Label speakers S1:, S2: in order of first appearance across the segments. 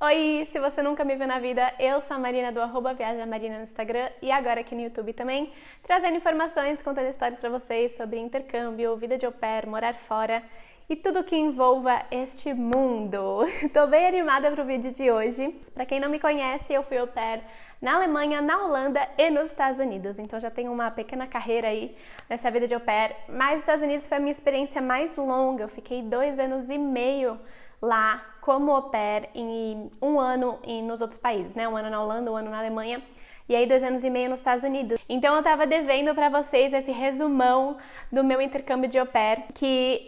S1: Oi, se você nunca me viu na vida, eu sou a Marina do @viajamarina no Instagram e agora aqui no YouTube também, trazendo informações, contando histórias pra vocês sobre intercâmbio, vida de au pair, morar fora e tudo que envolva este mundo. Tô bem animada pro vídeo de hoje. Pra quem não me conhece, eu fui au pair na Alemanha, na Holanda e nos Estados Unidos, então já tenho uma pequena carreira aí nessa vida de au pair, mas os Estados Unidos foi a minha experiência mais longa, eu fiquei 2 anos e meio lá como au pair em 1 ano nos outros países, né? 1 ano na Holanda, 1 ano na Alemanha e aí 2 anos e meio nos Estados Unidos. Então eu tava devendo pra vocês esse resumão do meu intercâmbio de au pair, que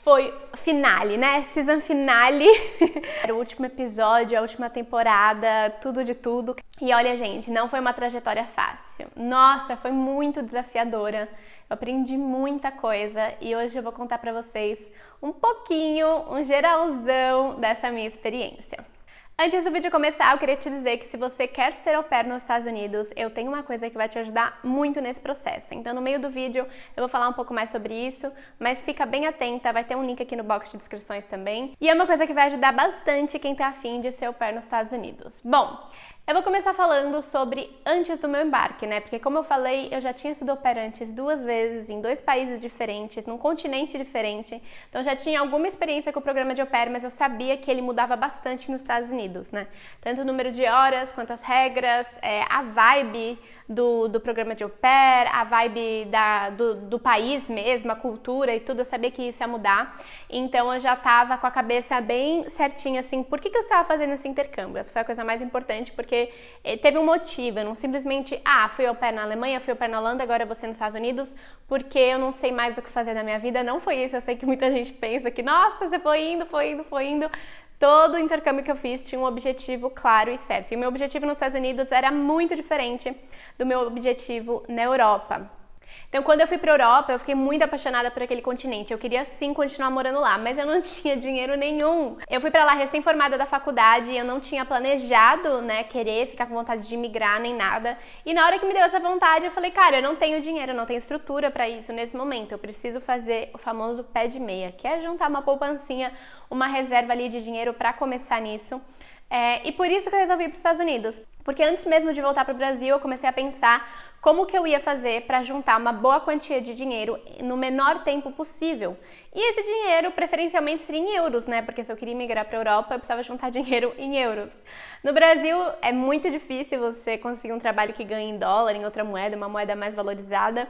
S1: foi finale, né? Season finale. Era o último episódio, a última temporada, tudo de tudo. E olha, gente, não foi uma trajetória fácil. Nossa, foi muito desafiadora. Eu aprendi muita coisa e hoje eu vou contar pra vocês um pouquinho, um geralzão dessa minha experiência. Antes do vídeo começar, eu queria te dizer que se você quer ser au pair nos Estados Unidos, eu tenho uma coisa que vai te ajudar muito nesse processo. Então, no meio do vídeo, eu vou falar um pouco mais sobre isso, mas fica bem atenta, vai ter um link aqui no box de descrições também. E é uma coisa que vai ajudar bastante quem tá afim de ser au pair nos Estados Unidos. Bom, eu vou começar falando sobre antes do meu embarque, né? Porque como eu falei, eu já tinha sido au pair antes 2 vezes, em 2 países diferentes, num continente diferente. Então já tinha alguma experiência com o programa de au pair, mas eu sabia que ele mudava bastante nos Estados Unidos, né? Tanto o número de horas, quanto as regras, a vibe do programa de au pair, a vibe do país mesmo, a cultura e tudo, eu sabia que isso ia mudar. Então eu já tava com a cabeça bem certinha, assim, por que eu estava fazendo esse intercâmbio? Essa foi a coisa mais importante, porque teve um motivo, eu não simplesmente, fui au pair na Alemanha, fui au pair na Holanda, agora eu vou ser nos Estados Unidos, porque eu não sei mais o que fazer na minha vida. Não foi isso, eu sei que muita gente pensa que, nossa, você foi indo. Todo o intercâmbio que eu fiz tinha um objetivo claro e certo. E o meu objetivo nos Estados Unidos era muito diferente do meu objetivo na Europa. Então, quando eu fui para a Europa, eu fiquei muito apaixonada por aquele continente. Eu queria sim continuar morando lá, mas eu não tinha dinheiro nenhum. Eu fui para lá recém-formada da faculdade e eu não tinha planejado, né, querer ficar com vontade de migrar nem nada. E na hora que me deu essa vontade, eu falei, cara, eu não tenho dinheiro, eu não tenho estrutura para isso nesse momento. Eu preciso fazer o famoso pé de meia, que é juntar uma poupancinha, uma reserva ali de dinheiro para começar nisso. E por isso que eu resolvi ir para os Estados Unidos, porque antes mesmo de voltar para o Brasil, eu comecei a pensar como que eu ia fazer para juntar uma boa quantia de dinheiro no menor tempo possível. E esse dinheiro, preferencialmente, seria em euros, né? Porque se eu queria migrar para a Europa, eu precisava juntar dinheiro em euros. No Brasil, é muito difícil você conseguir um trabalho que ganhe em dólar, em outra moeda, uma moeda mais valorizada.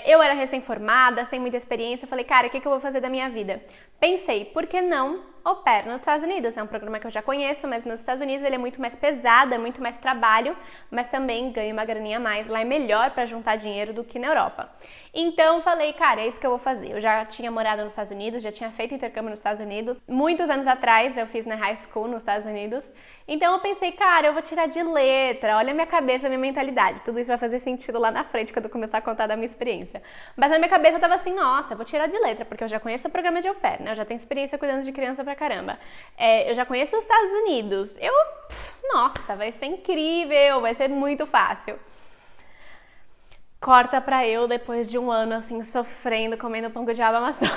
S1: Eu era recém-formada, sem muita experiência, eu falei, cara, o que eu vou fazer da minha vida? Pensei, por que não au pair nos Estados Unidos? É um programa que eu já conheço, mas nos Estados Unidos ele é muito mais pesado, é muito mais trabalho, mas também ganha uma graninha a mais. Lá é melhor para juntar dinheiro do que na Europa. Então falei, cara, é isso que eu vou fazer. Eu já tinha morado nos Estados Unidos, já tinha feito intercâmbio nos Estados Unidos. Muitos anos atrás eu fiz na high school nos Estados Unidos. Então eu pensei, cara, eu vou tirar de letra, olha a minha cabeça, a minha mentalidade. Tudo isso vai fazer sentido lá na frente quando eu começar a contar da minha experiência. Mas na minha cabeça eu tava assim, nossa, eu vou tirar de letra, porque eu já conheço o programa de au pair, né? Eu já tenho experiência cuidando de criança pra caramba. Eu já conheço os Estados Unidos. Nossa, vai ser incrível, vai ser muito fácil. Corta pra eu depois de 1 ano, assim, sofrendo, comendo pão com diabo amassou.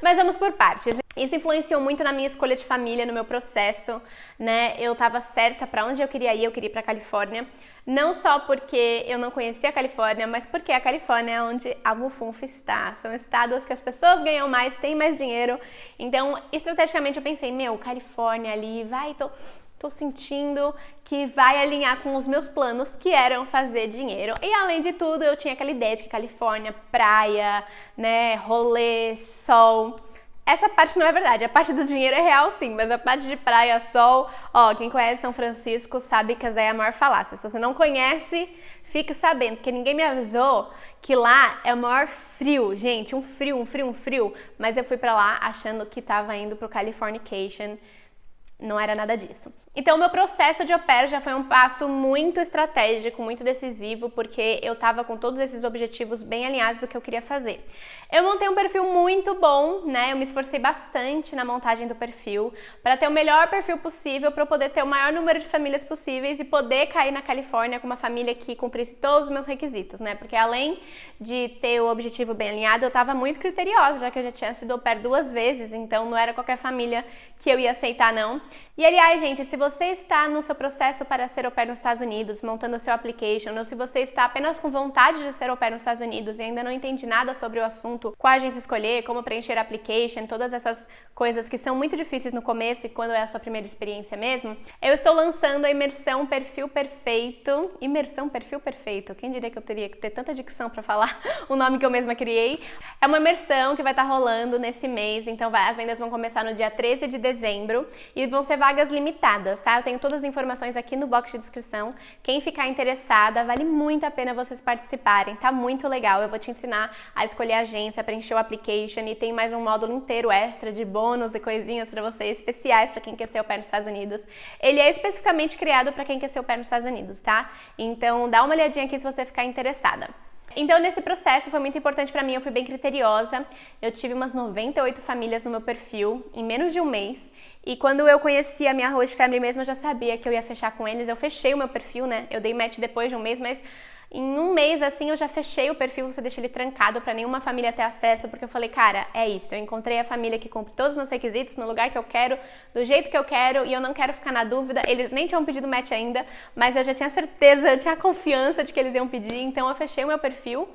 S1: Mas vamos por partes. Isso influenciou muito na minha escolha de família, no meu processo, né? Eu tava certa pra onde eu queria ir pra Califórnia. Não só porque eu não conhecia a Califórnia, mas porque a Califórnia é onde a Mufunfa está. São estados que as pessoas ganham mais, têm mais dinheiro. Então, estrategicamente eu pensei, Califórnia ali, tô sentindo que vai alinhar com os meus planos, que eram fazer dinheiro. E além de tudo, eu tinha aquela ideia de que Califórnia, praia, né, rolê, sol. Essa parte não é verdade, a parte do dinheiro é real sim, mas a parte de praia, sol, quem conhece São Francisco sabe que essa daí é a maior falácia. Se você não conhece, fique sabendo, porque ninguém me avisou que lá é o maior frio, gente, um frio. Mas eu fui pra lá achando que tava indo pro Californication. Não era nada disso. Então, o meu processo de au pair já foi um passo muito estratégico, muito decisivo, porque eu estava com todos esses objetivos bem alinhados do que eu queria fazer. Eu montei um perfil muito bom, né? Eu me esforcei bastante na montagem do perfil para ter o melhor perfil possível, para eu poder ter o maior número de famílias possíveis e poder cair na Califórnia com uma família que cumprisse todos os meus requisitos, né? Porque além de ter o objetivo bem alinhado, eu estava muito criteriosa, já que eu já tinha sido au pair 2 vezes, então não era qualquer família que eu ia aceitar, não. E aliás, gente, se você está no seu processo para ser au pair nos Estados Unidos, montando o seu application, ou se você está apenas com vontade de ser au pair nos Estados Unidos e ainda não entende nada sobre o assunto, qual agência escolher, como preencher a application, todas essas coisas que são muito difíceis no começo e quando é a sua primeira experiência mesmo, eu estou lançando a Imersão Perfil Perfeito. Imersão Perfil Perfeito. Quem diria que eu teria que ter tanta dicção para falar o nome que eu mesma criei? É uma imersão que vai estar rolando nesse mês, então as vendas vão começar no dia 13 de dezembro e vão ser vagas limitadas, tá? Eu tenho todas as informações aqui no box de descrição. Quem ficar interessada, vale muito a pena vocês participarem, tá muito legal. Eu vou te ensinar a escolher a agência, preencher o application e tem mais um módulo inteiro extra de bônus e coisinhas pra vocês, especiais pra quem quer ser au pair nos Estados Unidos. Ele é especificamente criado pra quem quer ser au pair nos Estados Unidos, tá? Então dá uma olhadinha aqui se você ficar interessada. Então, nesse processo foi muito importante pra mim, eu fui bem criteriosa, eu tive umas 98 famílias no meu perfil em menos de um mês, e quando eu conheci a minha host family mesmo, eu já sabia que eu ia fechar com eles, eu fechei o meu perfil, né, eu dei match depois de um mês, mas em um mês, assim, eu já fechei o perfil, você deixa ele trancado pra nenhuma família ter acesso, porque eu falei, cara, é isso, eu encontrei a família que cumpre todos os meus requisitos, no lugar que eu quero, do jeito que eu quero, e eu não quero ficar na dúvida, eles nem tinham pedido match ainda, mas eu já tinha certeza, eu tinha confiança de que eles iam pedir, então eu fechei o meu perfil.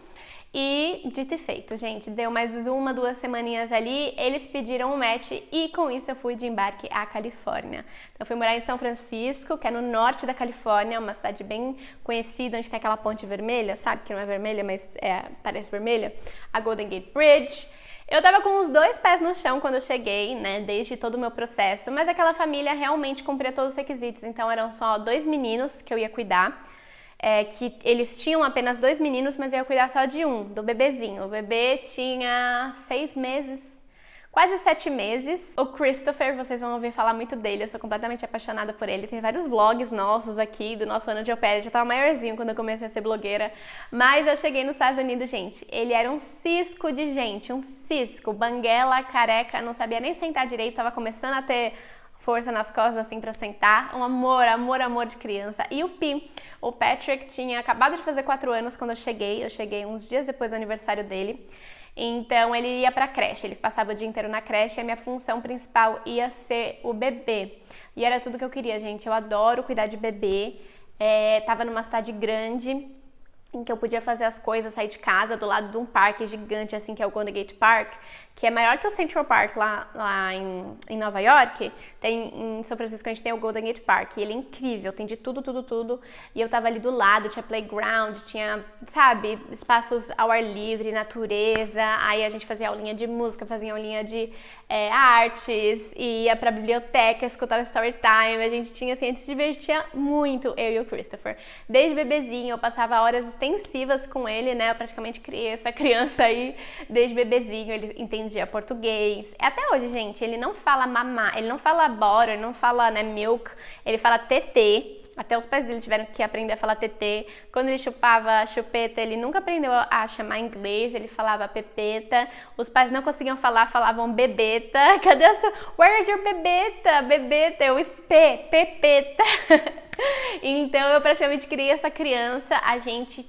S1: E dito e feito, gente, deu mais 1, 2 semaninhas ali, eles pediram um match e com isso eu fui de embarque à Califórnia. Então eu fui morar em São Francisco, que é no norte da Califórnia, uma cidade bem conhecida, onde tem aquela ponte vermelha, sabe? Que não é vermelha, mas parece vermelha, a Golden Gate Bridge. Eu tava com os 2 pés no chão quando eu cheguei, né, desde todo o meu processo, mas aquela família realmente cumpria todos os requisitos, então eram só 2 meninos que eu ia cuidar. Que eles tinham apenas 2 meninos, mas eu ia cuidar só de um, do bebezinho. O bebê tinha 6 meses, quase 7 meses. O Christopher, vocês vão ouvir falar muito dele, eu sou completamente apaixonada por ele. Tem vários vlogs nossos aqui do nosso ano de au pair, ele já tava maiorzinho quando eu comecei a ser blogueira. Mas eu cheguei nos Estados Unidos, gente, ele era um cisco de gente, um cisco, banguela, careca, não sabia nem sentar direito, tava começando a ter força nas costas assim pra sentar, um amor, amor, amor de criança. E o Patrick tinha acabado de fazer 4 anos quando eu cheguei uns dias depois do aniversário dele, então ele ia pra creche, ele passava o dia inteiro na creche e a minha função principal ia ser o bebê. E era tudo que eu queria, gente, eu adoro cuidar de bebê, tava numa cidade grande, em que eu podia fazer as coisas, sair de casa, do lado de um parque gigante, assim, que é o Golden Gate Park, que é maior que o Central Park lá em Nova York. Em São Francisco a gente tem o Golden Gate Park, e ele é incrível, tem de tudo, tudo, tudo. E eu tava ali do lado, tinha playground, tinha, sabe, espaços ao ar livre, natureza. Aí a gente fazia aulinha de música, fazia aulinha de artes, ia pra biblioteca, escutava story time. A gente tinha, assim, a gente se divertia muito, eu e o Christopher. Desde bebezinho, eu passava horas extensivas com ele, né? Eu praticamente criei essa criança aí desde bebezinho, ele entendia português. Até hoje, gente, ele não fala mamá, ele não fala butter, ele não fala, né, milk, ele fala tetê. Até os pais dele tiveram que aprender a falar tetê. Quando ele chupava a chupeta, ele nunca aprendeu a chamar inglês, ele falava pepeta. Os pais não conseguiam falar, falavam bebeta. Cadê a sua... Where is your bebeta? Bebeta, eu pepeta. Então eu praticamente criei essa criança, a gente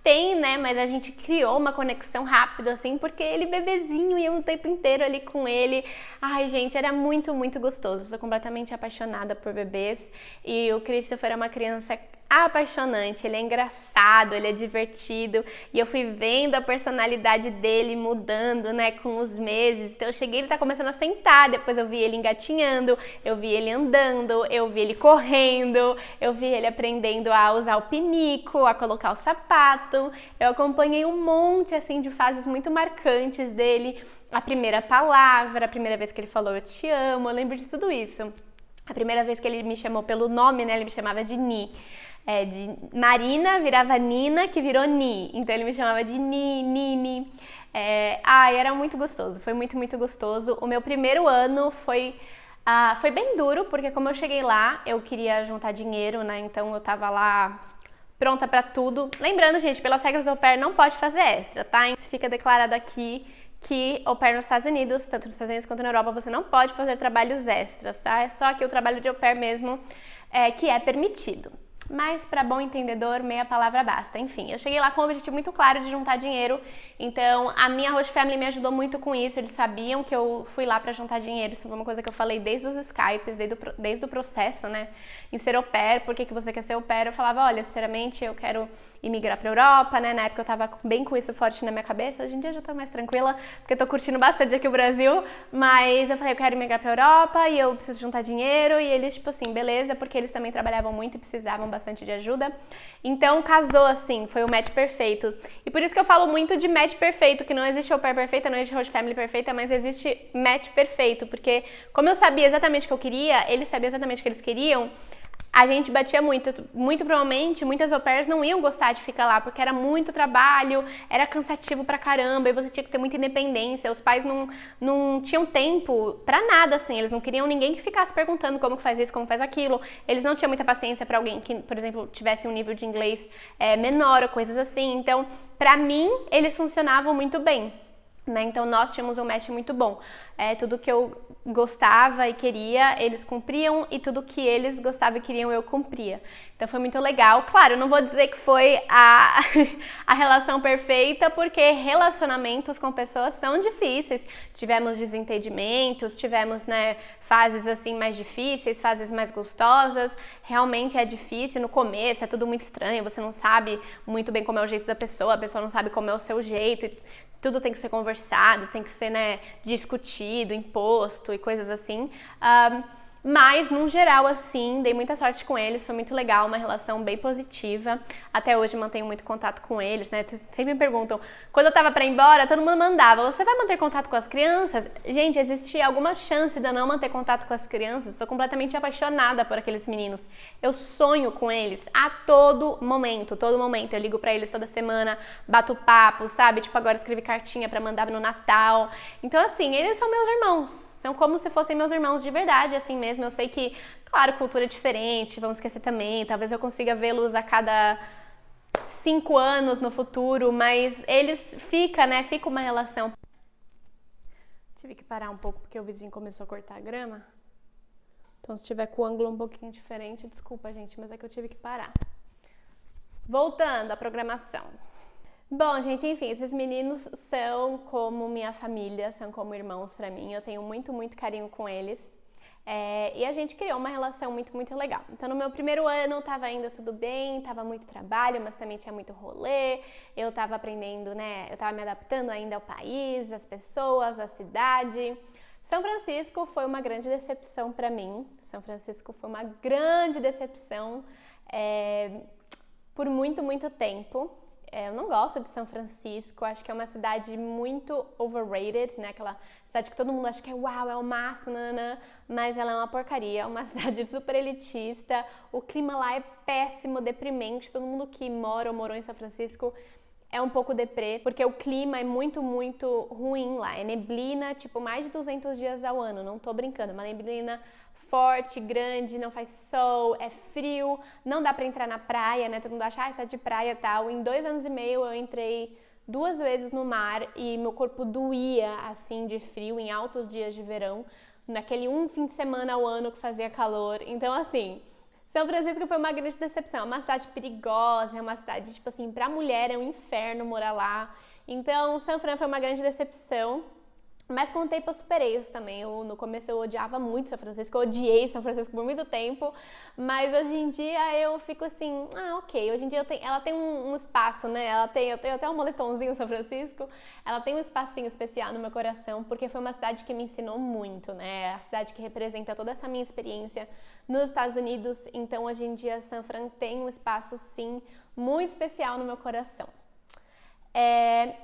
S1: tem, né, mas a gente criou uma conexão rápido, assim, porque ele bebezinho e eu o tempo inteiro ali com ele. Ai, gente, era muito, muito gostoso. Eu sou completamente apaixonada por bebês e o Christopher é uma criança apaixonante, ele é engraçado, ele é divertido e eu fui vendo a personalidade dele mudando, né, com os meses. Então eu cheguei, ele tá começando a sentar, depois eu vi ele engatinhando, eu vi ele andando, eu vi ele correndo, eu vi ele aprendendo a usar o pinico, a colocar o sapato. Eu acompanhei um monte, assim, de fases muito marcantes dele. A primeira palavra, a primeira vez que ele falou eu te amo, eu lembro de tudo isso. A primeira vez que ele me chamou pelo nome, né, ele me chamava de Ni. De Marina virava Nina, que virou Ni. Então ele me chamava de Ni, Nini. Era muito gostoso, foi muito, muito gostoso. O meu primeiro ano foi Foi bem duro, porque como eu cheguei lá, eu queria juntar dinheiro, né? Então eu tava lá pronta pra tudo. Lembrando, gente, pelas regras do au pair não pode fazer extra, tá? Isso fica declarado aqui que au pair nos Estados Unidos, tanto nos Estados Unidos quanto na Europa, você não pode fazer trabalhos extras, tá? É só aqui o trabalho de au pair mesmo que é permitido. Mas para bom entendedor, meia palavra basta. Enfim, eu cheguei lá com um objetivo muito claro de juntar dinheiro. Então, a minha host family me ajudou muito com isso. Eles sabiam que eu fui lá para juntar dinheiro. Isso foi uma coisa que eu falei desde os Skypes, desde o processo, né? Em ser au pair, por que você quer ser au pair? Eu falava, olha, sinceramente, eu quero imigrar pra Europa, né? Na época eu tava bem com isso forte na minha cabeça. Hoje em dia eu já tô mais tranquila, porque eu tô curtindo bastante aqui o Brasil. Mas eu falei, eu quero imigrar pra Europa e eu preciso juntar dinheiro. E eles, tipo assim, beleza, porque eles também trabalhavam muito e precisavam bastante de ajuda. Então casou assim, foi o match perfeito. E por isso que eu falo muito de match perfeito, que não existe au pair perfeita, não existe host family perfeita, mas existe match perfeito. Porque como eu sabia exatamente o que eu queria, eles sabiam exatamente o que eles queriam, a gente batia muito provavelmente, muitas au pairs não iam gostar de ficar lá, porque era muito trabalho, era cansativo pra caramba, e você tinha que ter muita independência, os pais não tinham tempo pra nada, assim, eles não queriam ninguém que ficasse perguntando como que faz isso, como faz aquilo, eles não tinham muita paciência pra alguém que, por exemplo, tivesse um nível de inglês menor ou coisas assim, então, pra mim, eles funcionavam muito bem. Né? Então nós tínhamos um match muito bom. Tudo que eu gostava e queria, eles cumpriam, e tudo que eles gostavam e queriam, eu cumpria. Então foi muito legal. Claro, eu não vou dizer que foi a relação perfeita, porque relacionamentos com pessoas são difíceis. Tivemos desentendimentos, tivemos, né, fases assim mais difíceis, fases mais gostosas. Realmente é difícil no começo, é tudo muito estranho, você não sabe muito bem como é o jeito da pessoa, a pessoa não sabe como é o seu jeito. Tudo tem que ser conversado, tem que ser, né, discutido, imposto e coisas assim. Mas, num geral, assim, dei muita sorte com eles, foi muito legal, uma relação bem positiva. Até hoje mantenho muito contato com eles, né? Sempre me perguntam, quando eu tava pra ir embora, todo mundo mandava, você vai manter contato com as crianças? Gente, existia alguma chance de eu não manter contato com as crianças? Sou completamente apaixonada por aqueles meninos. Eu sonho com eles a todo momento. Eu ligo pra eles toda semana, bato papo, sabe? Tipo, agora escrevi cartinha pra mandar no Natal. Então, assim, eles são meus irmãos. São como se fossem meus irmãos de verdade, assim mesmo. Eu sei que, claro, cultura é diferente, vamos esquecer também. Talvez eu consiga vê-los a cada 5 anos no futuro, mas eles fica uma relação. Tive que parar um pouco porque o vizinho começou a cortar a grama. Então, se tiver com o ângulo um pouquinho diferente, desculpa, gente, mas é que eu tive que parar. Voltando à programação. Bom, gente, enfim, esses meninos são como minha família, são como irmãos pra mim. Eu tenho muito, muito carinho com eles. E a gente criou uma relação muito, muito legal. Então, no meu primeiro ano, tava indo tudo bem, tava muito trabalho, mas também tinha muito rolê. Eu tava aprendendo, né? Eu tava me adaptando ainda ao país, às pessoas, à cidade. São Francisco foi uma grande decepção pra mim. São Francisco foi uma grande decepção por muito, muito tempo. Eu não gosto de São Francisco, acho que é uma cidade muito overrated, né? Aquela cidade que todo mundo acha que uau, é o máximo, nanana, mas ela é uma porcaria, é uma cidade super elitista, o clima lá é péssimo, deprimente, todo mundo que mora ou morou em São Francisco é um pouco deprê, porque o clima é muito, muito ruim lá, é neblina, tipo, mais de 200 dias ao ano, não tô brincando, uma neblina forte, grande, não faz sol, é frio, não dá pra entrar na praia, né? Todo mundo acha, está de praia e tal. Em 2 anos e meio eu entrei 2 vezes no mar e meu corpo doía, assim, de frio, em altos dias de verão, naquele fim de semana ao ano que fazia calor. Então, assim, São Francisco foi uma grande decepção. É uma cidade perigosa, é uma cidade, tipo assim, pra mulher é um inferno morar lá. Então, São Fran foi uma grande decepção. Mas com o tempo eu superei isso também. No começo eu odiava muito São Francisco, eu odiei São Francisco por muito tempo, mas hoje em dia eu fico assim, ok, hoje em dia ela tem um espaço, né? Eu tenho até um moletomzinho em São Francisco, ela tem um espacinho especial no meu coração, porque foi uma cidade que me ensinou muito, né? A cidade que representa toda essa minha experiência nos Estados Unidos, então hoje em dia São Fran tem um espaço, sim, muito especial no meu coração.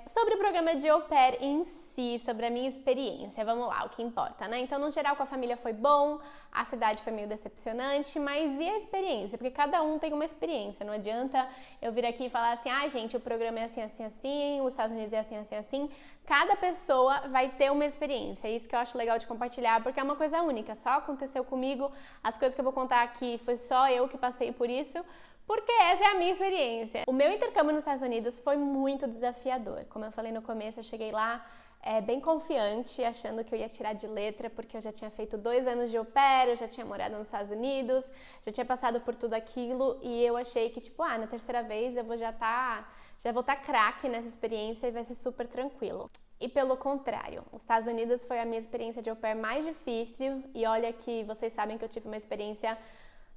S1: Sobre o programa de au pair em si, sobre a minha experiência, vamos lá, o que importa, né? Então, no geral, com a família foi bom, a cidade foi meio decepcionante, mas e a experiência? Porque cada um tem uma experiência, não adianta eu vir aqui e falar assim, gente, o programa é assim, assim, assim, os Estados Unidos é assim, assim, assim. Cada pessoa vai ter uma experiência, é isso que eu acho legal de compartilhar, porque é uma coisa única, só aconteceu comigo, as coisas que eu vou contar aqui foi só eu que passei por isso, porque essa é a minha experiência. O meu intercâmbio nos Estados Unidos foi muito desafiador. Como eu falei no começo, eu cheguei lá bem confiante, achando que eu ia tirar de letra, porque eu já tinha feito 2 anos de au pair, eu já tinha morado nos Estados Unidos, já tinha passado por tudo aquilo, e eu achei que, tipo, na terceira vez eu vou já vou estar craque nessa experiência e vai ser super tranquilo. E pelo contrário, os Estados Unidos foi a minha experiência de au pair mais difícil, e olha que vocês sabem que eu tive uma experiência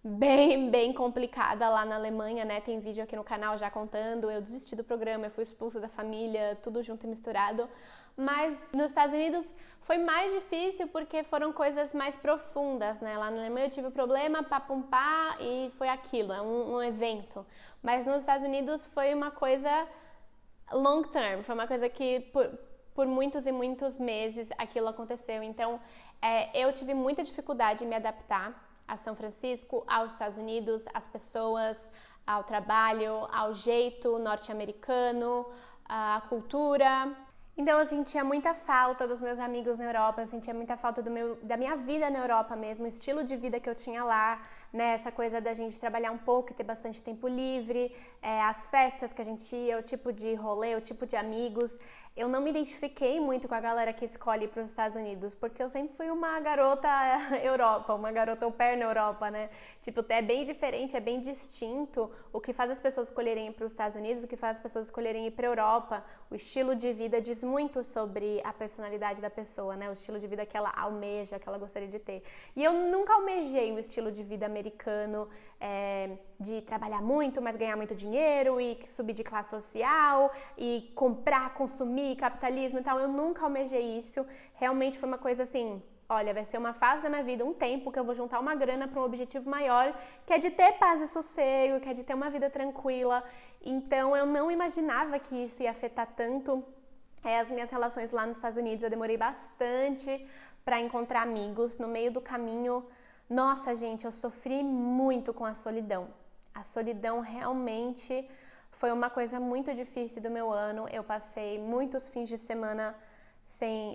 S1: bem complicada lá na Alemanha, né? Tem vídeo aqui no canal já contando, eu desisti do programa, eu fui expulsa da família, tudo junto e misturado. Mas nos Estados Unidos foi mais difícil porque foram coisas mais profundas, né? Lá na Alemanha eu tive o problema, pá, e foi aquilo, um evento. Mas nos Estados Unidos foi uma coisa long term, foi uma coisa que por muitos e muitos meses aquilo aconteceu. Então, eu tive muita dificuldade em me adaptar a São Francisco, aos Estados Unidos, às pessoas, ao trabalho, ao jeito norte-americano, à cultura. Então eu sentia muita falta dos meus amigos na Europa, eu sentia muita falta da minha vida na Europa mesmo, o estilo de vida que eu tinha lá, né? Essa coisa da gente trabalhar um pouco e ter bastante tempo livre, as festas que a gente ia, o tipo de rolê, o tipo de amigos. Eu não me identifiquei muito com a galera que escolhe ir para os Estados Unidos, porque eu sempre fui uma garota Europa, uma garota au pair na Europa, né? Tipo, é bem diferente, é bem distinto o que faz as pessoas escolherem ir para os Estados Unidos, o que faz as pessoas escolherem ir para a Europa. O estilo de vida diz muito sobre a personalidade da pessoa, né? O estilo de vida que ela almeja, que ela gostaria de ter. E eu nunca almejei o estilo de vida americano, de trabalhar muito, mas ganhar muito dinheiro e subir de classe social e comprar, consumir, capitalismo e tal. Eu nunca almejei isso. Realmente foi uma coisa assim, olha, vai ser uma fase da minha vida, um tempo que eu vou juntar uma grana para um objetivo maior, que é de ter paz e sossego, que é de ter uma vida tranquila. Então eu não imaginava que isso ia afetar tanto as minhas relações lá nos Estados Unidos. Eu demorei bastante para encontrar amigos. No meio do caminho, nossa, gente, eu sofri muito com a solidão. A solidão realmente foi uma coisa muito difícil do meu ano. Eu passei muitos fins de semana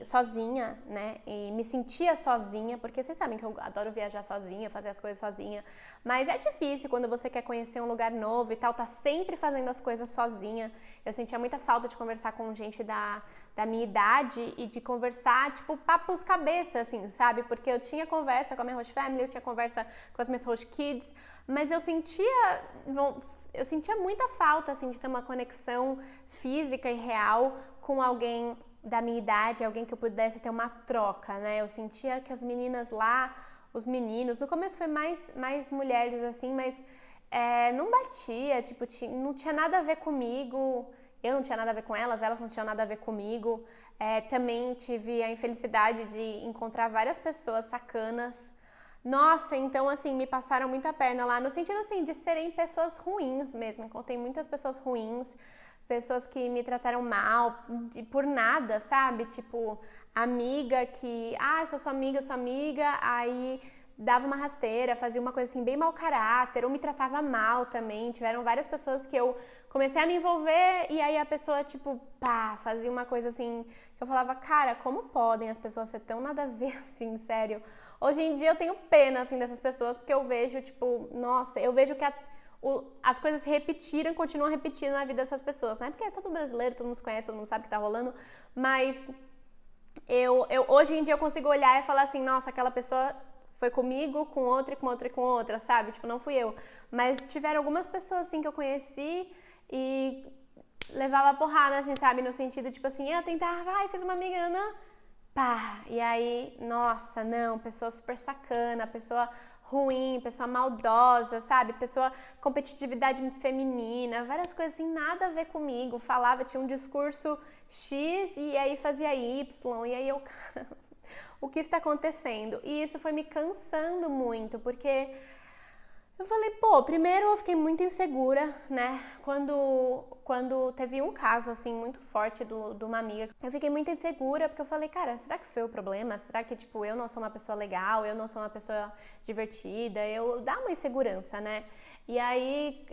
S1: sozinha, né? E me sentia sozinha, porque vocês sabem que eu adoro viajar sozinha, fazer as coisas sozinha. Mas é difícil quando você quer conhecer um lugar novo e tal, tá sempre fazendo as coisas sozinha. Eu sentia muita falta de conversar com gente da minha idade e de conversar, tipo, papos cabeça, assim, sabe? Porque eu tinha conversa com a minha host family, eu tinha conversa com as minhas host kids, mas eu sentia muita falta, assim, de ter uma conexão física e real com alguém da minha idade, alguém que eu pudesse ter uma troca, né? Eu sentia que as meninas lá, os meninos, no começo foi mais mulheres assim, mas não batia, tipo, não tinha nada a ver comigo, eu não tinha nada a ver com elas não tinham nada a ver comigo. Também tive a infelicidade de encontrar várias pessoas sacanas. Nossa, então assim, me passaram muita perna lá, no sentido assim, de serem pessoas ruins mesmo. Encontrei muitas pessoas ruins, pessoas que me trataram mal, por nada, sabe? Tipo, amiga que, sou sua amiga, aí dava uma rasteira, fazia uma coisa assim, bem mau caráter, ou me tratava mal também. Tiveram várias pessoas que eu comecei a me envolver e aí a pessoa, tipo, fazia uma coisa assim, que eu falava, cara, como podem as pessoas ser tão nada a ver assim, sério? Hoje em dia eu tenho pena, assim, dessas pessoas, porque eu vejo, tipo, nossa, eu vejo que as coisas se repetiram e continuam repetindo na vida dessas pessoas, né? Porque é todo brasileiro, todo mundo se conhece, todo mundo sabe o que tá rolando, mas eu hoje em dia eu consigo olhar e falar assim, nossa, aquela pessoa foi comigo, com outra e com outra e com outra, sabe? Tipo, não fui eu. Mas tiveram algumas pessoas, assim, que eu conheci e levava porrada, assim, sabe? No sentido, tipo assim, eu tentava, fiz uma amiga, e aí, nossa, não, pessoa super sacana, pessoa ruim, pessoa maldosa, sabe? Pessoa, competitividade feminina, várias coisas assim, nada a ver comigo. Falava, tinha um discurso X e aí fazia Y, e aí eu, cara, o que está acontecendo? E isso foi me cansando muito, porque Eu falei, pô, primeiro eu fiquei muito insegura, né? Quando teve um caso, assim, muito forte de uma amiga, eu fiquei muito insegura, porque eu falei, cara, será que sou eu o problema? Será que, tipo, eu não sou uma pessoa legal, eu não sou uma pessoa divertida? Dá uma insegurança, né? E aí,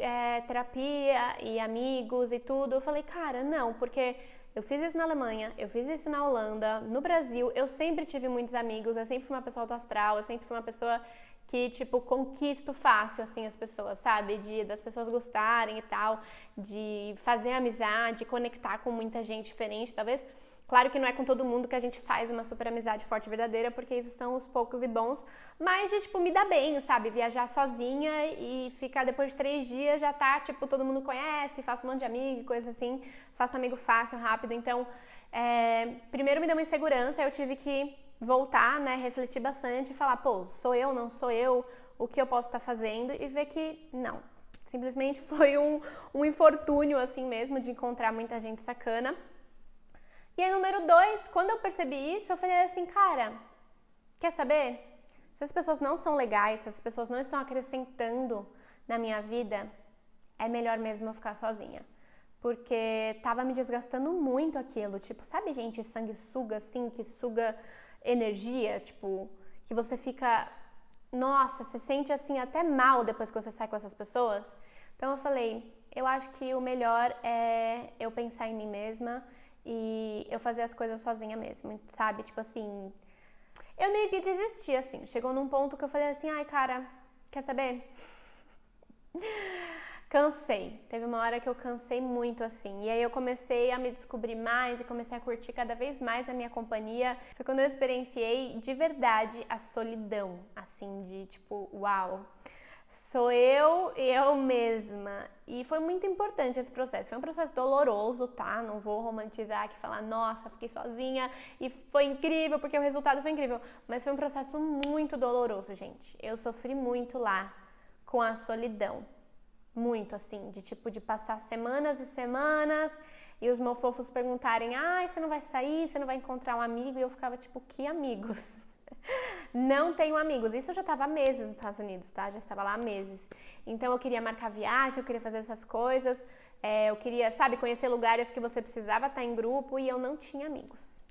S1: terapia e amigos e tudo, eu falei, cara, não, porque eu fiz isso na Alemanha, eu fiz isso na Holanda, no Brasil, eu sempre tive muitos amigos, eu sempre fui uma pessoa autoastral, eu sempre fui uma pessoa que, tipo, conquisto fácil, assim, as pessoas, sabe? Das pessoas gostarem e tal, de fazer amizade, conectar com muita gente diferente, talvez. Claro que não é com todo mundo que a gente faz uma super amizade forte e verdadeira, porque isso são os poucos e bons, mas de, tipo, me dar bem, sabe? Viajar sozinha e ficar depois de 3 dias já tá, tipo, todo mundo conhece, faço um monte de amigo, coisa assim, faço amigo fácil, rápido, então, primeiro me deu uma insegurança, eu tive que voltar, né, refletir bastante e falar, pô, sou eu, não sou eu, o que eu posso estar fazendo e ver que não, simplesmente foi um infortúnio assim mesmo de encontrar muita gente sacana. E aí, número 2, quando eu percebi isso, eu falei assim, cara, quer saber? Se as pessoas não são legais, se as pessoas não estão acrescentando na minha vida, é melhor mesmo eu ficar sozinha. Porque tava me desgastando muito aquilo, tipo, sabe gente sanguessuga assim, que suga energia, tipo, que você fica, nossa, você sente assim até mal depois que você sai com essas pessoas. Então eu falei, eu acho que o melhor é eu pensar em mim mesma e eu fazer as coisas sozinha mesmo, sabe? Tipo assim, eu meio que desisti, assim, chegou num ponto que eu falei assim, ai cara, quer saber? Cansei. Teve uma hora que eu cansei muito, assim. E aí eu comecei a me descobrir mais e comecei a curtir cada vez mais a minha companhia. Foi quando eu experienciei de verdade a solidão, assim, de tipo, uau, sou eu e eu mesma. E foi muito importante esse processo. Foi um processo doloroso, tá? Não vou romantizar aqui e falar, nossa, fiquei sozinha e foi incrível, porque o resultado foi incrível. Mas foi um processo muito doloroso, gente. Eu sofri muito lá com a solidão. Muito, assim, de tipo, de passar semanas e semanas e os meus fofos perguntarem, ai, você não vai sair, você não vai encontrar um amigo? E eu ficava tipo, que amigos? Não tenho amigos. Isso eu já estava há meses nos Estados Unidos, tá? Já estava lá há meses. Então eu queria marcar viagem, eu queria fazer essas coisas, eu queria, sabe, conhecer lugares que você precisava estar em grupo e eu não tinha amigos.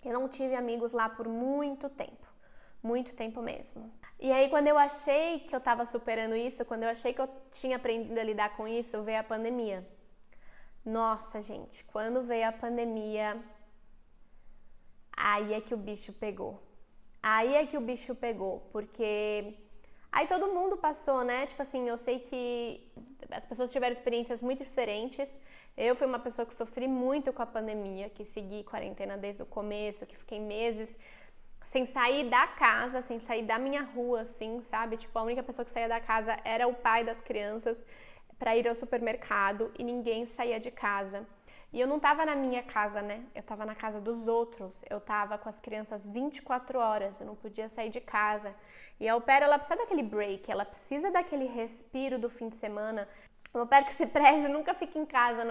S1: Eu não tive amigos lá por muito tempo. Muito tempo mesmo. E aí, quando eu achei que eu tava superando isso, quando eu achei que eu tinha aprendido a lidar com isso, veio a pandemia. Nossa, gente, quando veio a pandemia, aí é que o bicho pegou. Aí é que o bicho pegou, porque aí todo mundo passou, né? Tipo assim, eu sei que as pessoas tiveram experiências muito diferentes. Eu fui uma pessoa que sofri muito com a pandemia, que segui quarentena desde o começo, que fiquei meses sem sair da casa, sem sair da minha rua, assim, sabe? Tipo, a única pessoa que saía da casa era o pai das crianças para ir ao supermercado e ninguém saía de casa. E eu não tava na minha casa, né? Eu tava na casa dos outros. Eu tava com as crianças 24 horas, eu não podia sair de casa. E a au pair, ela precisa daquele break, ela precisa daquele respiro do fim de semana. Eu espero que se preze, nunca fique em casa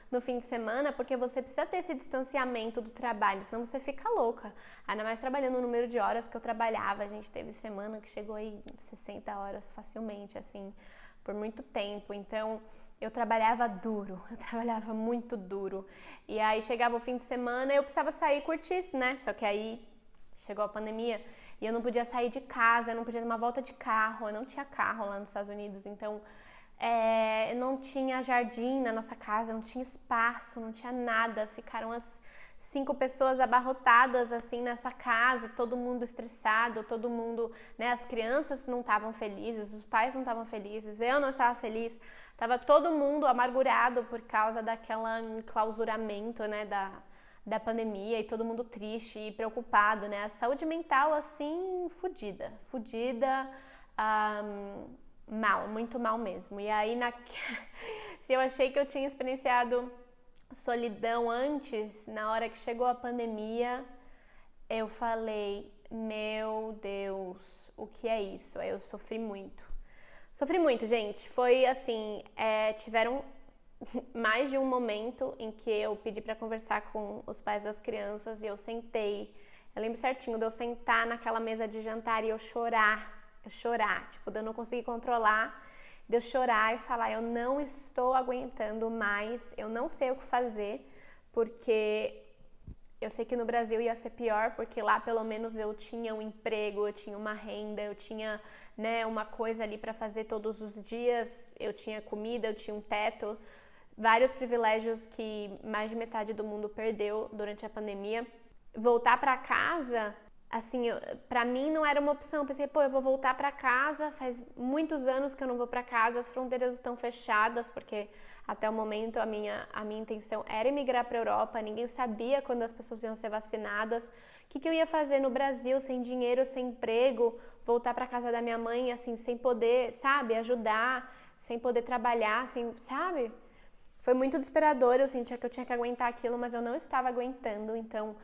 S1: no fim de semana, porque você precisa ter esse distanciamento do trabalho, senão você fica louca. Ainda mais trabalhando o número de horas que eu trabalhava, a gente teve semana que chegou aí 60 horas facilmente, assim, por muito tempo. Então, eu trabalhava duro, eu trabalhava muito duro. E aí chegava o fim de semana e eu precisava sair e curtir, né? Só que aí chegou a pandemia e eu não podia sair de casa, eu não podia dar uma volta de carro, eu não tinha carro lá nos Estados Unidos, então... não tinha jardim na nossa casa, não tinha espaço, não tinha nada. Ficaram as 5 pessoas abarrotadas assim nessa casa, todo mundo estressado, todo mundo, né? As crianças não estavam felizes, os pais não estavam felizes, eu não estava feliz. Tava todo mundo amargurado por causa daquele enclausuramento, né? Da pandemia e todo mundo triste e preocupado, né? A saúde mental assim, fodida. Mal, muito mal mesmo. E aí, se eu achei que eu tinha experienciado solidão antes, na hora que chegou a pandemia, eu falei, meu Deus, o que é isso? Aí eu sofri muito. Sofri muito, gente. Foi assim, tiveram mais de um momento em que eu pedi pra conversar com os pais das crianças e eu sentei. Eu lembro certinho de eu sentar naquela mesa de jantar e eu chorar. Eu chorar, tipo, de eu não conseguir controlar, de eu chorar e falar, eu não estou aguentando mais, eu não sei o que fazer, porque eu sei que no Brasil ia ser pior, porque lá pelo menos eu tinha um emprego, eu tinha uma renda, eu tinha, né, uma coisa ali para fazer todos os dias, eu tinha comida, eu tinha um teto, vários privilégios que mais de metade do mundo perdeu durante a pandemia. Voltar para casa, assim, pra mim não era uma opção. Eu pensei, pô, eu vou voltar para casa, faz muitos anos que eu não vou para casa, as fronteiras estão fechadas, porque até o momento a minha intenção era emigrar para a Europa, ninguém sabia quando as pessoas iam ser vacinadas. O que eu ia fazer no Brasil, sem dinheiro, sem emprego, voltar para casa da minha mãe, assim, sem poder, sabe, ajudar, sem poder trabalhar, sem, sabe? Foi muito desesperador, eu sentia que eu tinha que aguentar aquilo, mas eu não estava aguentando, então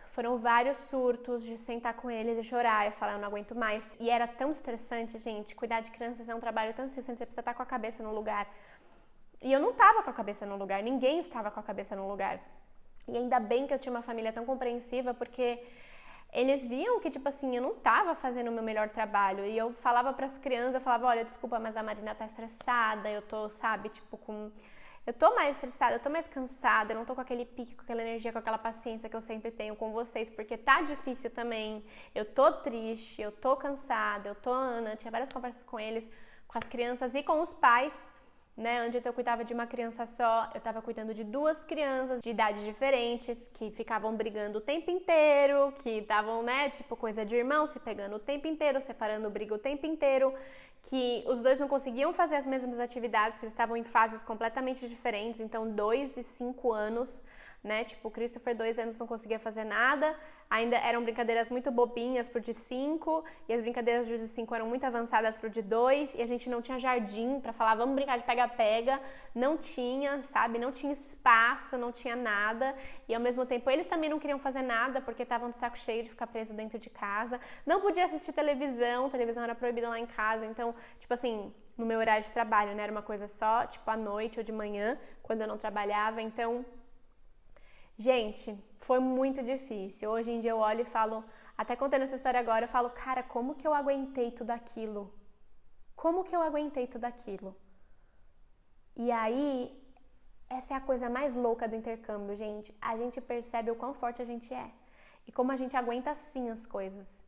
S1: foram vários surtos de sentar com eles e chorar e falar, eu não aguento mais. E era tão estressante, gente, cuidar de crianças é um trabalho tão estressante, você precisa estar com a cabeça no lugar. E eu não estava com a cabeça no lugar, ninguém estava com a cabeça no lugar. E ainda bem que eu tinha uma família tão compreensiva, porque eles viam que, tipo assim, eu não estava fazendo o meu melhor trabalho. E eu falava para as crianças, eu falava, olha, desculpa, mas a Marina tá estressada, eu tô, sabe, tipo, eu tô mais estressada, eu tô mais cansada, eu não tô com aquele pique, com aquela energia, com aquela paciência que eu sempre tenho com vocês, porque tá difícil também. Eu tô triste, eu tô cansada, eu tinha várias conversas com eles, com as crianças e com os pais, né? Antes eu cuidava de uma criança só, eu tava cuidando de duas crianças de idades diferentes, que ficavam brigando o tempo inteiro, que estavam, né, tipo coisa de irmão, se pegando o tempo inteiro, separando briga o tempo inteiro, que os dois não conseguiam fazer as mesmas atividades, porque eles estavam em fases completamente diferentes, então 2 e 5 anos, né, tipo, o Christopher 2 anos não conseguia fazer nada, ainda eram brincadeiras muito bobinhas pro de 5, e as brincadeiras do de 5 eram muito avançadas pro de 2, e a gente não tinha jardim pra falar, vamos brincar de pega-pega, não tinha, sabe, não tinha espaço, não tinha nada, e ao mesmo tempo eles também não queriam fazer nada, porque estavam de saco cheio de ficar preso dentro de casa, não podia assistir televisão era proibida lá em casa, então, tipo assim, no meu horário de trabalho, né, era uma coisa só, tipo, à noite ou de manhã, quando eu não trabalhava, então... Gente, foi muito difícil. Hoje em dia eu olho e falo, até contando essa história agora, eu falo, cara, como que eu aguentei tudo aquilo? Como que eu aguentei tudo aquilo? E aí, essa é a coisa mais louca do intercâmbio, gente. A gente percebe o quão forte a gente é. E como a gente aguenta assim as coisas.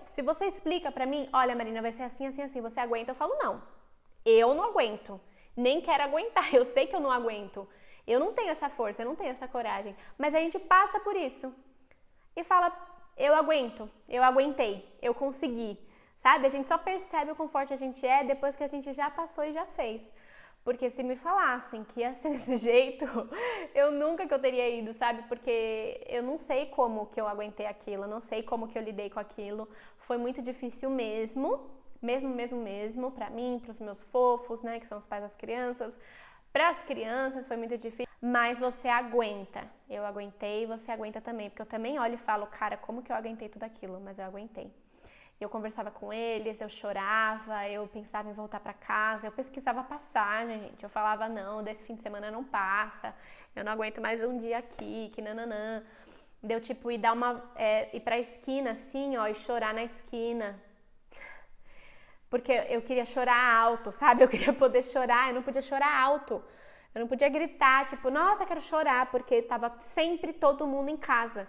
S1: Se você explica pra mim, olha, Marina, vai ser assim, assim, assim, você aguenta? Eu falo, não. Eu não aguento. Nem quero aguentar. Eu sei que eu não aguento. Eu não tenho essa força, eu não tenho essa coragem. Mas a gente passa por isso. E fala, eu aguento, eu aguentei, eu consegui. Sabe? A gente só percebe o quão forte a gente é depois que a gente já passou e já fez. Porque se me falassem que ia ser desse jeito, eu nunca que eu teria ido, sabe? Porque eu não sei como que eu aguentei aquilo, eu não sei como que eu lidei com aquilo. Foi muito difícil mesmo, mesmo, pra mim, pros meus fofos, né, que são os pais das crianças. Para as crianças foi muito difícil, mas você aguenta. Eu aguentei, você aguenta também, porque eu também olho e falo, cara, como que eu aguentei tudo aquilo? Mas eu aguentei. Eu conversava com eles, eu chorava, eu pensava em voltar para casa, eu pesquisava passagem, gente. Eu falava, não, desse fim de semana não passa, eu não aguento mais um dia aqui, que nananã. Deu tipo ir ir pra esquina assim, ó, e chorar na esquina. Porque eu queria chorar alto, sabe? Eu queria poder chorar, eu não podia chorar alto. Eu não podia gritar, tipo, nossa, quero chorar, porque tava sempre todo mundo em casa.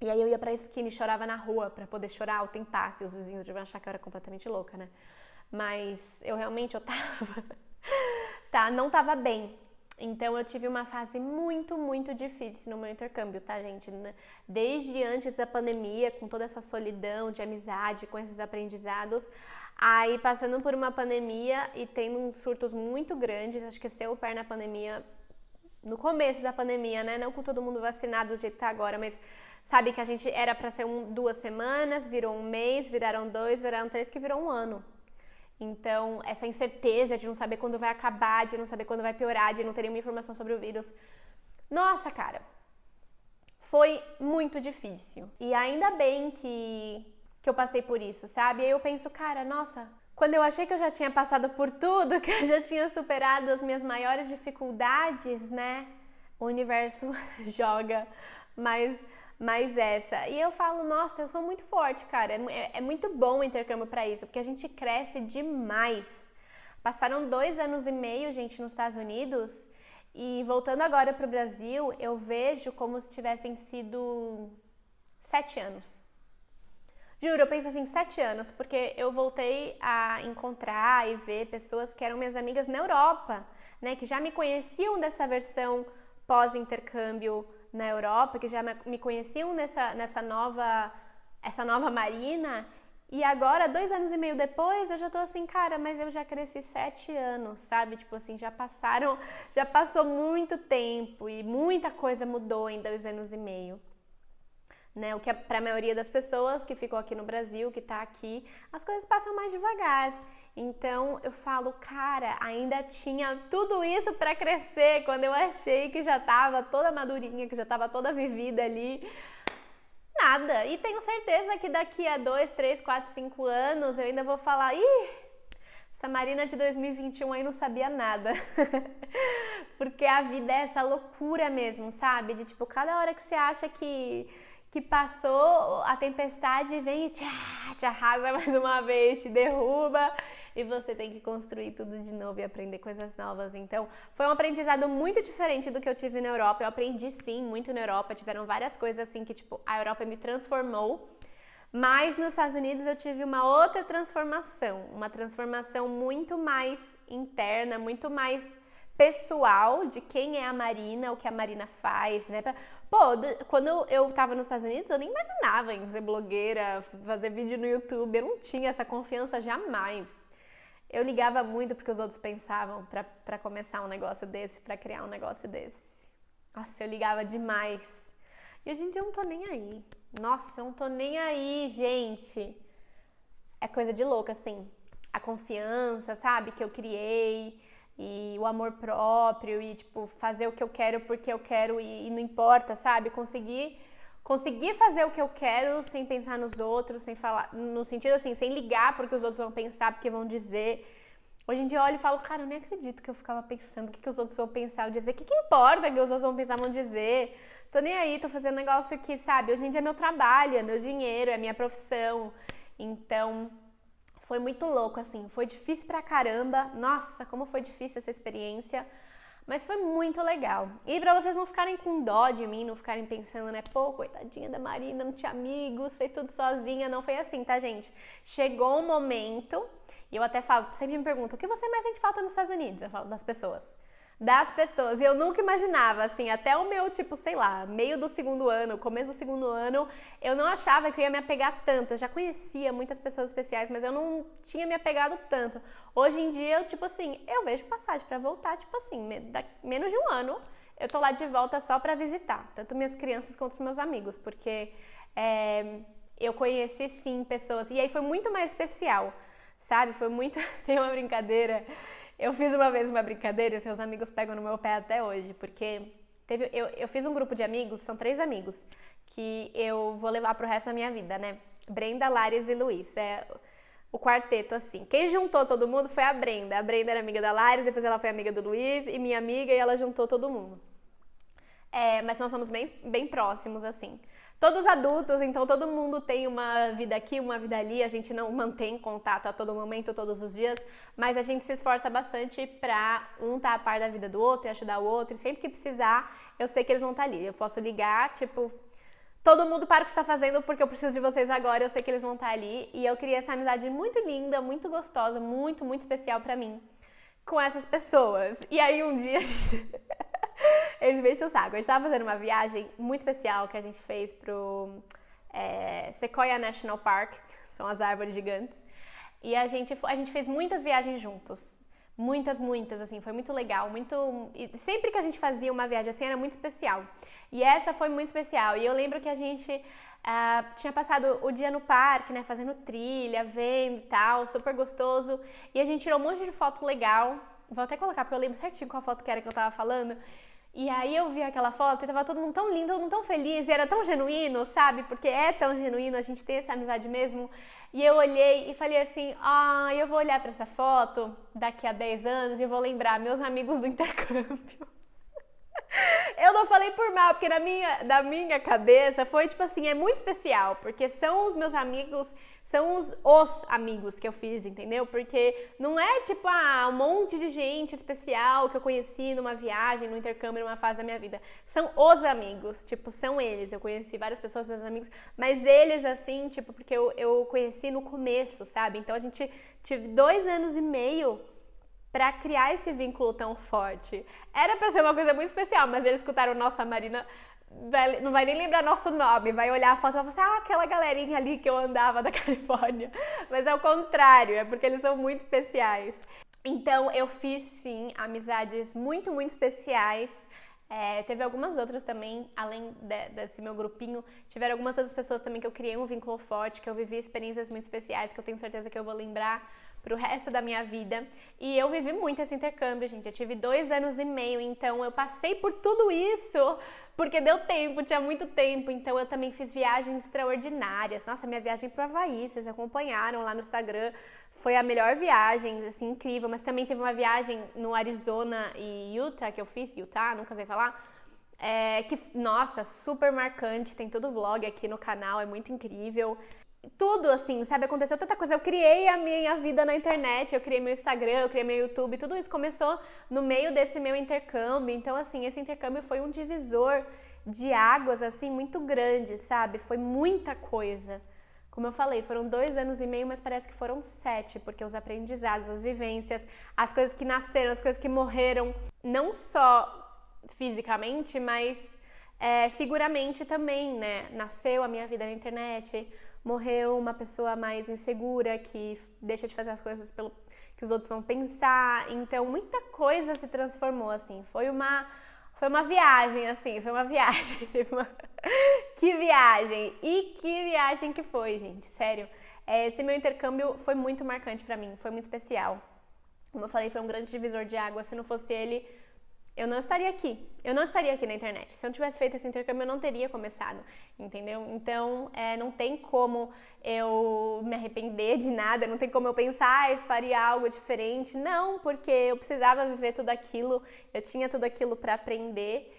S1: E aí eu ia pra esquina e chorava na rua pra poder chorar alto em paz. E os vizinhos deviam achar que eu era completamente louca, né? Mas eu não tava bem. Então eu tive uma fase muito difícil no meu intercâmbio, tá, gente? Desde antes da pandemia, com toda essa solidão de amizade, com esses aprendizados, aí passando por uma pandemia e tendo uns surtos muito grandes, acho que ser au pair na pandemia, no começo da pandemia, né? Não com todo mundo vacinado do jeito que tá agora, mas sabe que a gente era pra ser 2 semanas, virou um mês, viraram 2, viraram 3, que virou um ano. Então, essa incerteza de não saber quando vai acabar, de não saber quando vai piorar, de não ter nenhuma informação sobre o vírus. Nossa, cara, foi muito difícil. E ainda bem que eu passei por isso, sabe? E aí eu penso, cara, nossa, quando eu achei que eu já tinha passado por tudo, que eu já tinha superado as minhas maiores dificuldades, né? O universo joga mais essa. E eu falo, nossa, eu sou muito forte, cara. É muito bom o intercâmbio pra isso, porque a gente cresce demais. Passaram 2 anos e meio, gente, nos Estados Unidos, e voltando agora pro Brasil, eu vejo como se tivessem sido 7 anos. Juro, eu penso assim, 7 anos, porque eu voltei a encontrar e ver pessoas que eram minhas amigas na Europa, né, que já me conheciam dessa versão pós-intercâmbio na Europa, que já me conheciam essa nova Marina, e agora, 2 anos e meio depois, eu já tô assim, cara, mas eu já cresci 7 anos, sabe? Tipo assim, já passou muito tempo e muita coisa mudou em 2 anos e meio. Né, o que para a maioria das pessoas que ficou aqui no Brasil, que tá aqui, as coisas passam mais devagar. Então eu falo, cara, ainda tinha tudo isso para crescer quando eu achei que já tava toda madurinha, que já tava toda vivida ali. Nada. E tenho certeza que daqui a 2, 3, 4, 5 anos eu ainda vou falar, essa Marina de 2021 aí não sabia nada. Porque a vida é essa loucura mesmo, sabe? De tipo, cada hora que você acha que passou, a tempestade vem e te arrasa mais uma vez, te derruba e você tem que construir tudo de novo e aprender coisas novas. Então, foi um aprendizado muito diferente do que eu tive na Europa. Eu aprendi sim muito na Europa, tiveram várias coisas assim que tipo, a Europa me transformou. Mas nos Estados Unidos eu tive uma outra transformação, uma transformação muito mais interna, muito mais pessoal de quem é a Marina, o que a Marina faz, né? Pô, quando eu tava nos Estados Unidos, eu nem imaginava em ser blogueira, fazer vídeo no YouTube, eu não tinha essa confiança jamais. Eu ligava muito porque os outros pensavam pra começar um negócio desse, pra criar um negócio desse. Nossa, eu ligava demais. E hoje em dia eu não tô nem aí. Nossa, eu não tô nem aí, gente. É coisa de louca, assim. A confiança, sabe, que eu criei. E o amor próprio e, tipo, fazer o que eu quero porque eu quero e não importa, sabe? Conseguir fazer o que eu quero sem pensar nos outros, sem falar, no sentido assim, sem ligar porque os outros vão pensar, porque vão dizer. Hoje em dia eu olho e falo, cara, eu nem acredito que eu ficava pensando o que os outros vão pensar ou dizer. O que importa que os outros vão pensar, vão dizer? Tô nem aí, tô fazendo um negócio que, sabe, hoje em dia é meu trabalho, é meu dinheiro, é minha profissão. Então, foi muito louco, assim, foi difícil pra caramba, nossa, como foi difícil essa experiência, mas foi muito legal. E pra vocês não ficarem com dó de mim, não ficarem pensando, né, pô, coitadinha da Marina, não tinha amigos, fez tudo sozinha, não foi assim, tá, gente? Chegou um momento, e eu até falo, sempre me perguntam, o que você mais sente falta nos Estados Unidos? Eu falo, das pessoas. E eu nunca imaginava, assim, até o meu, tipo, sei lá, meio do segundo ano, começo do segundo ano, eu não achava que eu ia me apegar tanto. Eu já conhecia muitas pessoas especiais, mas eu não tinha me apegado tanto. Hoje em dia, eu, tipo assim, eu vejo passagem pra voltar, tipo assim, menos de um ano, eu tô lá de volta só pra visitar, tanto minhas crianças quanto os meus amigos, porque eu conheci, sim, pessoas, e aí foi muito mais especial, sabe? Foi muito... Tem uma brincadeira... Eu fiz uma vez uma brincadeira e seus amigos pegam no meu pé até hoje, porque eu fiz um grupo de amigos, são 3 amigos, que eu vou levar pro resto da minha vida, né? Brenda, Lares e Luiz, é o quarteto, assim. Quem juntou todo mundo foi a Brenda. A Brenda era amiga da Lares, depois ela foi amiga do Luiz e minha amiga, e ela juntou todo mundo. Mas nós somos bem próximos, assim. Todos adultos, então todo mundo tem uma vida aqui, uma vida ali, a gente não mantém contato a todo momento, todos os dias, mas a gente se esforça bastante pra um estar a par da vida do outro e ajudar o outro, e sempre que precisar, eu sei que eles vão estar ali. Eu posso ligar, tipo, todo mundo para o que está fazendo porque eu preciso de vocês agora, eu sei que eles vão estar ali, e eu criei essa amizade muito linda, muito gostosa, muito, muito especial pra mim, com essas pessoas. E aí um dia a gente... Eles me enchem o saco. A gente tava fazendo uma viagem muito especial que a gente fez pro Sequoia National Park, que são as árvores gigantes. E a gente fez muitas viagens juntos. Muitas, assim, foi muito legal. E sempre que a gente fazia uma viagem assim, era muito especial. E essa foi muito especial. E eu lembro que a gente tinha passado o dia no parque, né, fazendo trilha, vendo e tal, super gostoso. E a gente tirou um monte de foto legal. Vou até colocar, porque eu lembro certinho qual foto que era que eu tava falando. E aí eu vi aquela foto e tava todo mundo tão lindo, todo mundo tão feliz, e era tão genuíno, sabe? Porque é tão genuíno, a gente tem essa amizade mesmo. E eu olhei e falei assim, eu vou olhar pra essa foto daqui a 10 anos e eu vou lembrar meus amigos do intercâmbio. Eu não falei por mal, porque na minha cabeça foi tipo assim, é muito especial, porque são os meus amigos, são os amigos que eu fiz, entendeu? Porque não é tipo, um monte de gente especial que eu conheci numa viagem, num intercâmbio, numa fase da minha vida. São os amigos, tipo, são eles. Eu conheci várias pessoas, meus amigos, mas eles, assim, tipo, porque eu conheci no começo, sabe? Então a gente tive 2 anos e meio pra criar esse vínculo tão forte. Era pra ser uma coisa muito especial, mas eles escutaram, nossa, Marina não vai nem lembrar nosso nome, vai olhar a foto e vai falar assim, aquela galerinha ali que eu andava da Califórnia. Mas é o contrário, é porque eles são muito especiais. Então eu fiz sim amizades muito, muito especiais. Teve algumas outras também, além desse meu grupinho, tiveram algumas outras pessoas também que eu criei um vínculo forte, que eu vivi experiências muito especiais, que eu tenho certeza que eu vou lembrar pro resto da minha vida. E eu vivi muito esse intercâmbio, gente. Eu tive 2 anos e meio, então eu passei por tudo isso porque deu tempo, tinha muito tempo. Então eu também fiz viagens extraordinárias. Nossa, minha viagem pro Havaí, vocês acompanharam lá no Instagram, foi a melhor viagem, assim, incrível. Mas também teve uma viagem no Arizona e Utah que eu fiz, Utah, nunca sei falar. Nossa, super marcante, tem todo vlog aqui no canal, é muito incrível. Tudo, assim, sabe, aconteceu tanta coisa. Eu criei a minha vida na internet, eu criei meu Instagram, eu criei meu YouTube, tudo isso começou no meio desse meu intercâmbio. Então, assim, esse intercâmbio foi um divisor de águas, assim, muito grande, sabe? Foi muita coisa. Como eu falei, foram 2 anos e meio, mas parece que foram 7, porque os aprendizados, as vivências, as coisas que nasceram, as coisas que morreram, não só fisicamente, mas figuramente também, né? Nasceu a minha vida na internet, morreu uma pessoa mais insegura que deixa de fazer as coisas pelo que os outros vão pensar. Então, muita coisa se transformou, assim. Foi uma viagem, assim, foi uma viagem. Que viagem! E que viagem que foi, gente, sério. Esse meu intercâmbio foi muito marcante pra mim, foi muito especial. Como eu falei, foi um grande divisor de água. Se não fosse ele, eu não estaria aqui. Eu não estaria aqui na internet. Se eu não tivesse feito esse intercâmbio, eu não teria começado, entendeu? Então, não tem como eu me arrepender de nada, não tem como eu pensar, eu faria algo diferente. Não, porque eu precisava viver tudo aquilo, eu tinha tudo aquilo para aprender.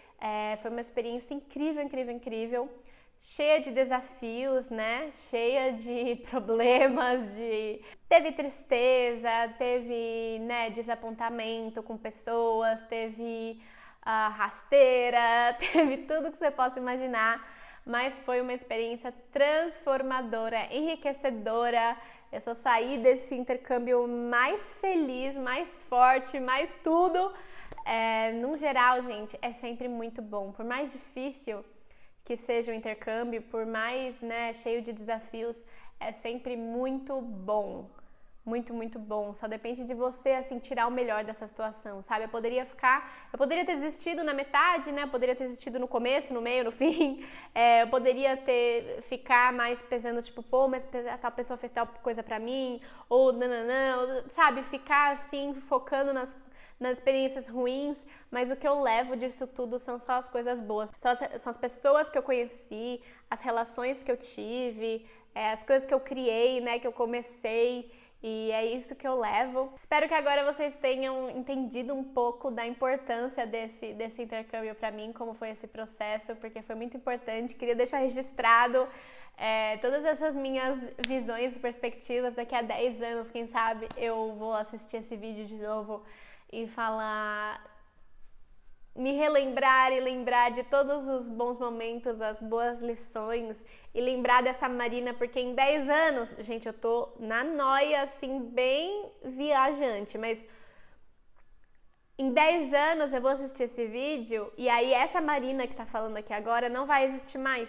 S1: Foi uma experiência incrível, incrível, incrível. Cheia de desafios, né? Cheia de problemas, Teve tristeza, teve, né, desapontamento com pessoas, teve rasteira, teve tudo que você possa imaginar, mas foi uma experiência transformadora, enriquecedora. Eu só saí desse intercâmbio mais feliz, mais forte, mais tudo. No geral, gente, é sempre muito bom. Por mais difícil que seja o intercâmbio, por mais, né, cheio de desafios, é sempre muito bom. Muito, muito bom. Só depende de você, assim, tirar o melhor dessa situação, sabe? Eu poderia ter desistido na metade, né? Eu poderia ter desistido no começo, no meio, no fim. Eu poderia ficar mais pesando, tipo, pô, mas tal pessoa fez tal coisa pra mim, ou nananã, sabe? Ficar, assim, focando nas experiências ruins, mas o que eu levo disso tudo são só as coisas boas. São as pessoas que eu conheci, as relações que eu tive, as coisas que eu criei, né, que eu comecei, e é isso que eu levo. Espero que agora vocês tenham entendido um pouco da importância desse intercâmbio pra mim, como foi esse processo, porque foi muito importante. Queria deixar registrado todas essas minhas visões e perspectivas. Daqui a 10 anos, quem sabe, eu vou assistir esse vídeo de novo e me relembrar e lembrar de todos os bons momentos, as boas lições, e lembrar dessa Marina, porque em 10 anos, gente, eu tô na noia, assim, bem viajante, mas em 10 anos eu vou assistir esse vídeo e aí essa Marina que tá falando aqui agora não vai existir mais.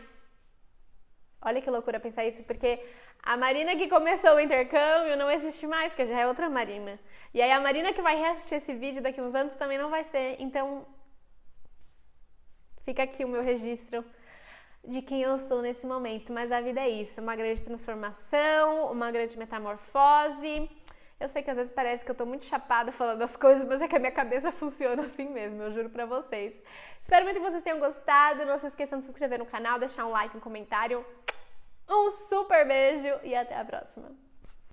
S1: Olha que loucura pensar isso, porque a Marina que começou o intercâmbio não existe mais, porque já é outra Marina. E aí a Marina que vai reassistir esse vídeo daqui uns anos também não vai ser. Então, fica aqui o meu registro de quem eu sou nesse momento. Mas a vida é isso, uma grande transformação, uma grande metamorfose. Eu sei que às vezes parece que eu tô muito chapada falando as coisas, mas é que a minha cabeça funciona assim mesmo, eu juro pra vocês. Espero muito que vocês tenham gostado. Não se esqueçam de se inscrever no canal, deixar um like, um comentário. Um super beijo e até a próxima!